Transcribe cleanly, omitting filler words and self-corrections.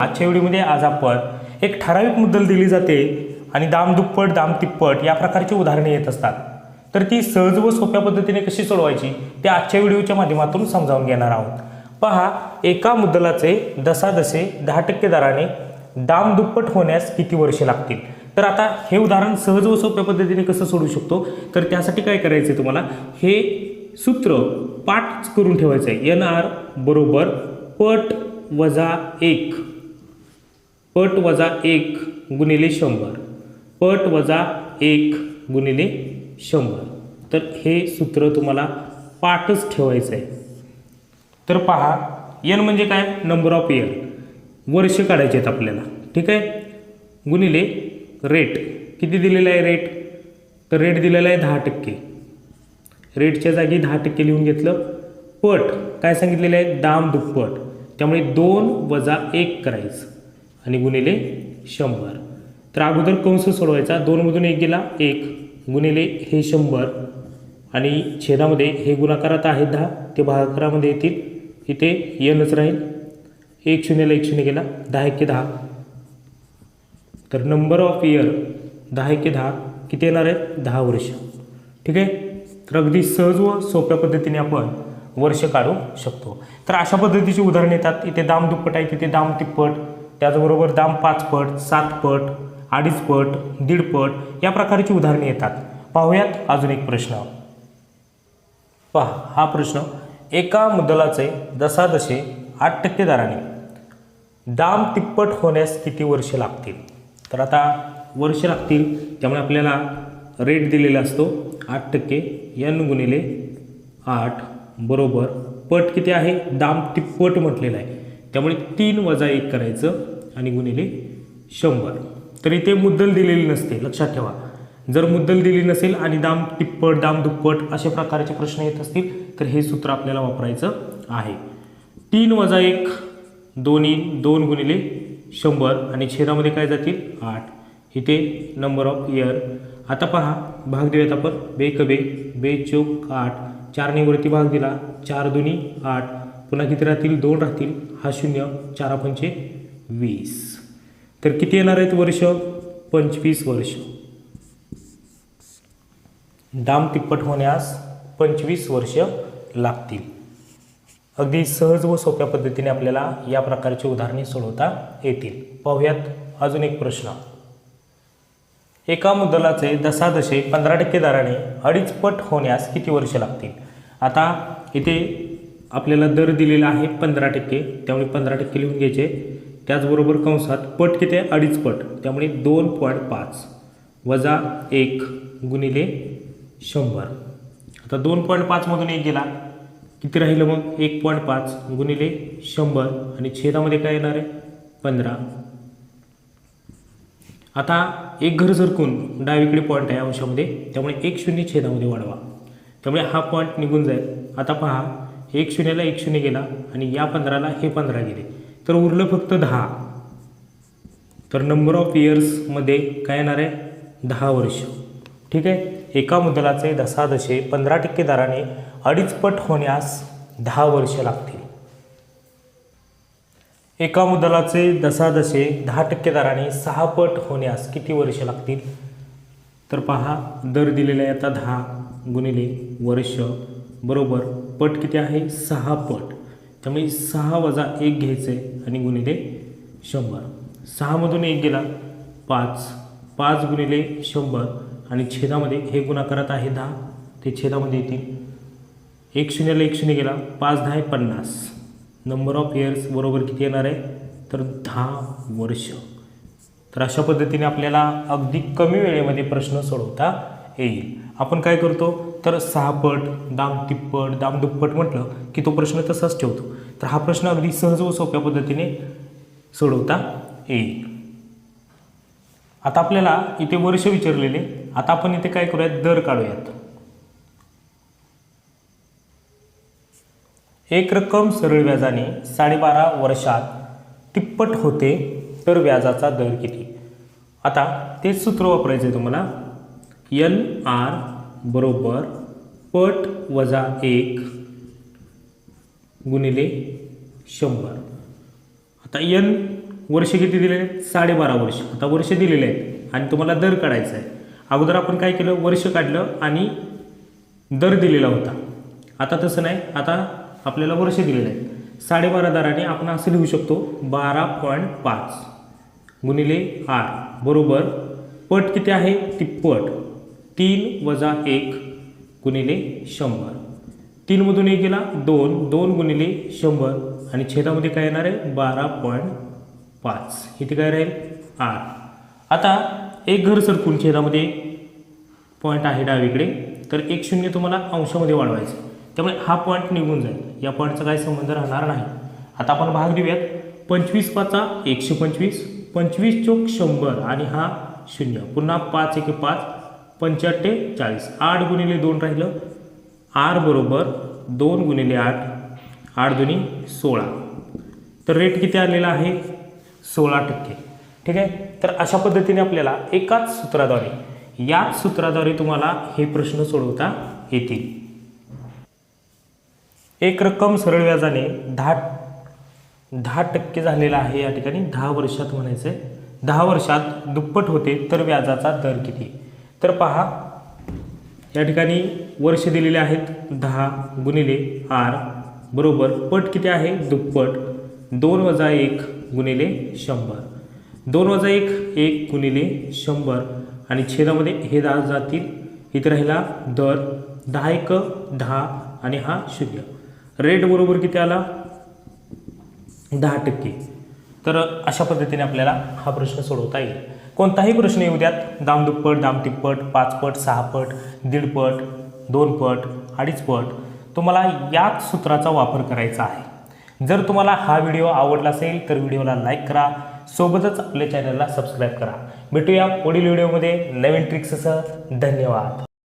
आजच्या व्हिडिओमध्ये आज आपण एक ठराविक मुद्दल दिली जाते आणि दाम दुप्पट दाम तिप्पट या प्रकारची उदाहरणे येत असतात, तर ती सहज व सोप्या पद्धतीने कशी सोडवायची ते आजच्या व्हिडिओच्या माध्यमातून समजावून घेणार आहोत. पहा, एका मुद्दलाचे दशादशे 10% दराने दाम दुप्पट होण्यास किती वर्षे लागतील. तर आता हे उदाहरण सहज व सोप्या पद्धतीने कसं सोडू शकतो, तर त्यासाठी काय करायचं तुम्हाला, हे सूत्र पाठ करून ठेवायचं आहे. NR बरोबर पट वजा 1 पट वजा 1 गुणिले 100 पट वजा 1 गुणिले 100. तर हे सूत्र तुम्हाला पाठच ठेवायचं आहे. तर पहा, N म्हणजे काय, नंबर ऑफ इयर, वर्ष काढायचे आहेत आपल्याला, ठीक आहे, गुणिले रेट. किती दिलेला आहे रेट, तर रेट दिलेला आहे 10%. रेटच्या जागी 10% लिहून घेतलं. पट काय सांगितलेलं आहे, दाम दुप्पट, त्यामुळे 2 वजा 1 करायचं आणि गुणिले 100. तर अगोदर कंस सोडवायचा, 2 मधून 1 गेला 1 गुणिले हे 100 आणि छेदामध्ये हे गुणाकारात आहे 10, ते भागाकारामध्ये येतील, इथे Nच राहील. 1 शून्यला 1 शून्य गेला, 10 1 10. तर नंबर ऑफ इयर 10 1 10 किती येणार आहे, 10 वर्ष, ठीक आहे. तर अगदी सहज व सोप्या पद्धतीने आपण वर्ष काढू शकतो. तर अशा पद्धतीची उदाहरणे येतात. इथे दाम दुप्पट आहे, तिथे दाम तिप्पट, त्याचबरोबर दाम 5 पट 7 पट 2.5 पट 1.5 पट या प्रकारची उदाहरणे येतात. पाहूयात अजून एक प्रश्न. पहा, हा प्रश्न, एका मुद्दलाचे दशादशे 8% दराने दाम तिप्पट होण्यास किती वर्ष लागतील. तर आता वर्ष लागतील, त्यामुळे आपल्याला रेट दिलेला असतो 8%, N गुणिले 8 बरोबर पट किती आहे, दाम तिप्पट म्हटलेलं आहे, त्यामुळे 3 वजा 1 करायचं आणि गुणिले 100. तर इथे मुद्दल दिलेली नसते, लक्षात ठेवा. जर मुद्दल दिली नसेल आणि दाम तिप्पट दाम दुप्पट अशा प्रकारचे प्रश्न येत असतील तर हे सूत्र आपल्याला वापरायचं आहे. 3 वजा 1 2 गुणिले 100 आणि छेदामध्ये काय जातील 8. इथे नंबर ऑफ इयर. आता पहा, भाग देऊयात आपण. बे बे चौक 8, 4ने वरती भाग दिला, 4 दुनी 8, पुन्हा किती राहतील 2 राहतील, हा 0, 4 पंचे 20. तर किती येणार आहेत वर्ष, 25 वर्ष. दाम तिप्पट होण्यास 25 वर्ष लागतील. अगदी सहज व सोप्या पद्धतीने आपल्याला या प्रकारची उदाहरणे सोडवता येतील. पाहूयात अजून एक प्रश्न. एका मुद्दलाचे दशादशे 15% दराने 2.5 पट होण्यास किती वर्ष लागतील. आता इथे आपल्याला दर दिलेला आहे 15%, त्यामुळे 15% लिहून घ्यायचे. त्याचबरोबर कंसात पट किती आहे, 2.5 पट, त्यामुळे 2.5 वजा 1 गुणिले 100. आता 2.5 मधून 1 गेला, किती राहिलं मग, 1.5 गुणिले 100 आणि छेदामध्ये काय येणार आहे 15. आता एक घर सरकून डावीकडे पॉईंट आहे अंशामध्ये, त्यामुळे 1 शून्य छेदामध्ये वाढवा, त्यामुळे हा पॉईंट निघून जाईल. आता पहा, 1 शून्यला 1 शून्य गेला आणि या 15ला हे 15 गेले, तर उरलं फक्त 10. तर नंबर ऑफ इयर्समध्ये काय येणार आहे, 10 वर्ष, ठीक आहे. एका मुद्दलाचे दशादशे 15% दराने 2.5 पट होण्यास 10 वर्ष लागतील. एका मुद्दलाचे दशादशे 10% दराने 6 पट होण्यास किती वर्ष लागतील. तर पहा, दर दिलेला आहे आता 10 गुणिले वर्ष बरोबर पट किती आहे 6 पट, त्यामुळे 6 वजा 1 घ्यायचं आहे आणि गुणिले 100. 6 मधून 1 गेला 5 गुणिले 100 आणि छेदामध्ये हे गुणाकारात आहे 10, ते छेदामध्ये येतील. 1 शून्यला 1 शून्य गेला, 5 10 50. नंबर ऑफ इयर्स बरोबर किती येणार आहे, तर 10 वर्ष. तर अशा पद्धतीने आपल्याला अगदी कमी वेळेमध्ये प्रश्न सोडवता येईल. आपण काय करतो, तर 6 पट दाम तिप्पट दाम दुप्पट म्हटलं की तो प्रश्न तसाच ठेवतो. तर हा प्रश्न अगदी सहज व सोप्या पद्धतीने सोडवता येईल. आता आपल्याला इथे वर्ष विचारलेले, आता आपण इथे काय करूयात, दर काढूयात. एक रक्कम सरळ व्याजाने 12.5 वर्षात तिप्पट होते, तर व्याजाचा दर किती. आता तेच सूत्र वापरायचं आहे तुम्हाला. NR बरोबर पट वजा 1 गुणिले 100. आता N वर्ष किती दिलेले आहेत? 12.5 वर्ष. आता वर्ष दिलेले आहेत आणि तुम्हाला दर काढायचा आहे. अगोदर आपण काय केलं? वर्ष काढलं आणि दर दिलेला होता. आता तसं नाही, आता आपल्याला वर्ष दिलेलं आहे. 12.5 दराने आपण असं लिहू शकतो 12.5 गुणिले आर बरोबर पट किती आहे? तिप्पट 3 वजा 1 गुणिले 100. 3 मधून 1 गेला 2, 2 गुणिले 100 आणि छेदामध्ये काय येणार आहे? 12.5. इथे काय राहील? आर. आता एक घर सरकून छेदामध्ये पॉईंट आहे डावीकडे, तर 1 शून्य तुम्हाला अंशामध्ये वाढवायचं, त्यामुळे हा पॉईंट निघून जाईल. या पॉईंटचा काही संबंध राहणार नाही. आता आपण भाग देऊयात. 25 पाचा 125, 25 चोक 100 आणि हा 0. पुन्हा 5 1 5, 85 40. 8 गुणिले 2 राहिलं. आर बरोबर 2 गुणिले 8, 8 दुनी 16. तर रेट किती आलेला आहे? 16%. ठीक आहे. तर अशा पद्धतीने आपल्याला एकाच सूत्राद्वारे, याच सूत्राद्वारे तुम्हाला हे प्रश्न सोडवता येतील. एक रक्कम सरळ व्याजाने 10% झालेला आहे. या ठिकाणी 10 वर्षात म्हणायचं आहे. 10 वर्षात दुप्पट होते तर व्याजाचा दर किती? तर पहा, या ठिकाणी वर्ष दिलेले आहेत 10 गुणिले आर बरोबर पट किती आहे? दुप्पट 2 वजा 1 गुणिले 100. 2 वजा 1 गुणिले 100 आणि छेदामध्ये हे 10 जातील. इथे राहिला दर 10 1 10 आणि हा 0. रेट बरोबर किती आला? 10%. तर अशा पद्धतीने आपल्याला हा प्रश्न सोडवता येईल. कोणताही प्रश्न येऊ द्यात, दाम दुप्पट, दाम तिप्पट, 5 पट, 6 पट, 1.5 पट, 2 पट, 2.5 पट, तुम्हाला याच सूत्राचा वापर करायचा आहे. जर तुम्हाला हा व्हिडिओ आवडला असेल तर व्हिडिओला लाईक करा, सोबतच आपल्या चॅनलला सबस्क्राईब करा. भेटूया पुढील व्हिडिओमध्ये नवीन ट्रिक्ससह. धन्यवाद.